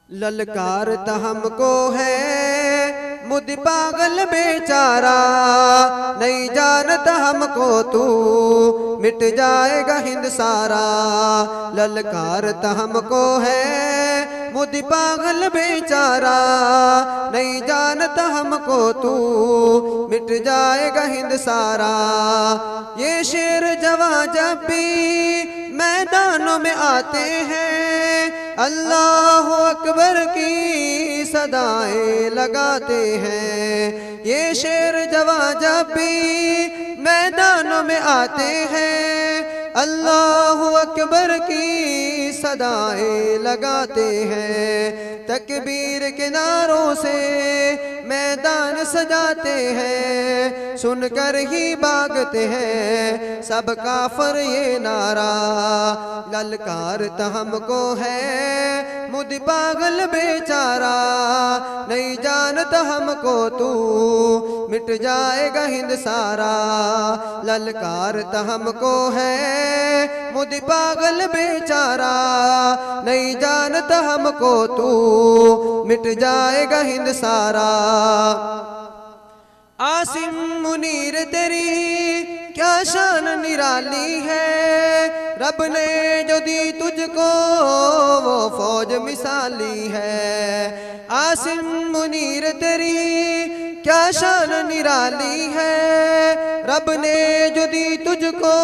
ललकारता हमको है मुझ पागल बेचारा, नहीं जानता हमको तू मिट जाएगा हिंद सारा। ललकारता हमको है मुझ पागल बेचारा, नहीं जानता हमको तू मिट जाएगा हिंद सारा। ये शेर जवां जब भी मैदानों में आते हैं, अल्लाह अकबर की सदाएं लगाते हैं। ये शेर जवां जब भी मैदानों में आते हैं, अल्लाह अकबर की सदाएं लगाते हैं। तकबीर के नारों से मैदान सजाते हैं, सुनकर ही भागते हैं सब काफर ये नारा। ललकारता हमको है मुझ पागल बेचारा, नहीं जानता हमको तू मिट जाएगा हिंद सारा। ललकारता हमको है मुझ पागल बेचारा, नहीं जानता हमको तू मिट जाएगा हिंद सारा। आसिम मुनीर तेरी क्या शान निराली है, रब ने जो दी तुझको वो फौज मिसाली है। आसिम मुनीर तेरी क्या शान निराली है, रब ने जो दी तुझको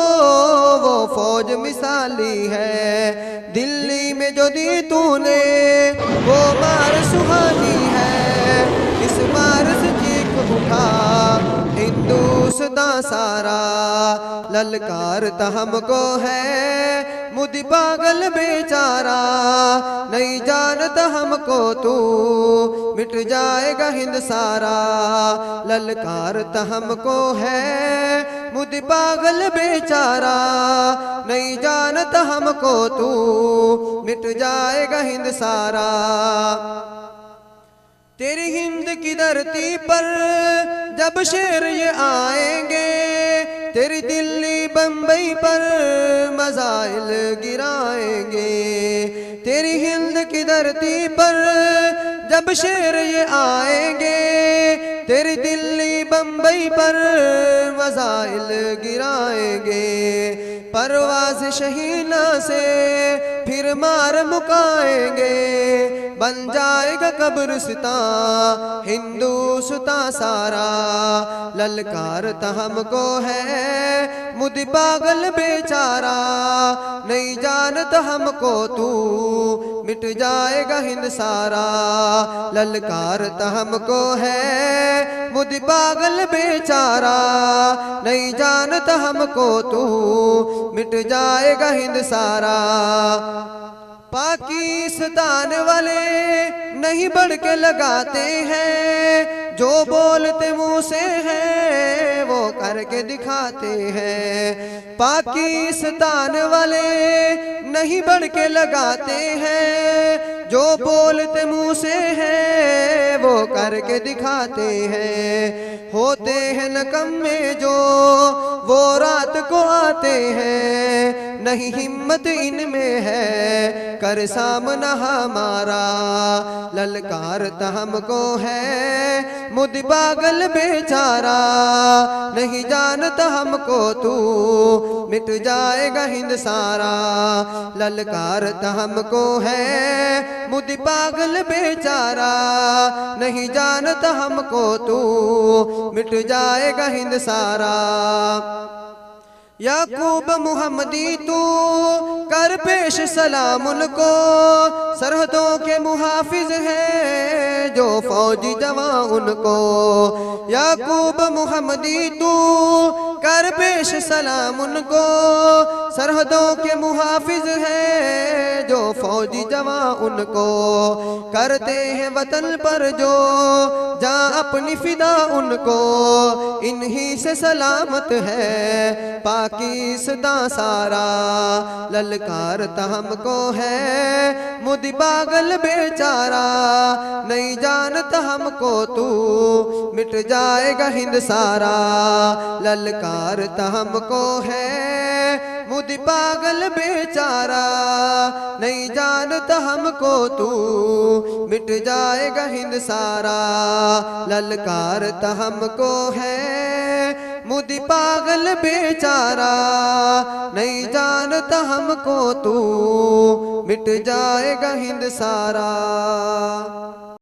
वो फौज मिसाली है। दिल्ली में जो दी तूने वो मार सुहानी है, इस मार से चीख उठा हिंदुस्तान सारा। ललकारता हमको है मुझ पागल बेचारा, नहीं जानता हमको तू मिट जाएगा हिंद सारा। ललकारता हमको है मुझ पागल बेचारा, नहीं जानता हमको तू मिट जाएगा हिंद सारा। तेरी हिंद की धरती पर जब शेर ये आएंगे, तेरी दिल्ली बम्बई पर मजाइल गिराएंगे। तेरी हिंद की धरती पर जब शेर ये आएंगे, तेरी दिल्ली बम्बई पर मजाइल गिराएंगे। परवाज़ शहीना से फिर मार मुकाएंगे, बन जाएगा कब्रिस्तान हिंदुस्तान सारा। ललकारता हमको है मुझ पागल बेचारा, नहीं जानता हमको तू मिट जाएगा हिंद सारा। ललकारता हमको है मुझ पागल बेचारा, नहीं जानता हमको तू मिट जाएगा हिंद सारा। पाकिस्तान वाले नहीं बढ़ के लगाते हैं, जो बोलते मुंह से है वो करके दिखाते हैं। पाकिस्तान वाले नहीं बढ़ के लगाते हैं, जो बोलते मुंह से है वो करके दिखाते हैं। होते हैं नकम्मे जो वो रात को आते हैं, नहीं हिम्मत इनमें है कर सामना हमारा। ललकारता हमको है मुझ पागल बेचारा, नहीं जानता हमको तू मिट जाएगा हिंद सारा। ललकारता हमको है मुझ पागल बेचारा, नहीं जानता हमको तू मिट जाएगा हिंद सारा। याकूब मुहम्मदी तू कर पेश सलाम उनको, सरहदों के मुहाफिज है जो फौजी जवां उनको। याकूब मुहम्मदी तू कर पेश सलाम उनको, सरहदों के मुहाफिज है जो फौजी जवां उनको। करते हैं वतन पर जो जहाँ अपनी फिदा उनको, इन्हीं से सलामत है पाकिस्तान सारा। ललकारता हमको है मुझ पागल बेचारा, नहीं जानता हमको तू मिट जाएगा हिंद सारा। ललकारता हमको है मोदी पागल बेचारा, नहीं जानता हमको तू, मिट जाएगा हिंद सारा। ललकारता हमको है मोदी पागल बेचारा, नहीं जानता हमको तू, मिट जाएगा हिंद सारा।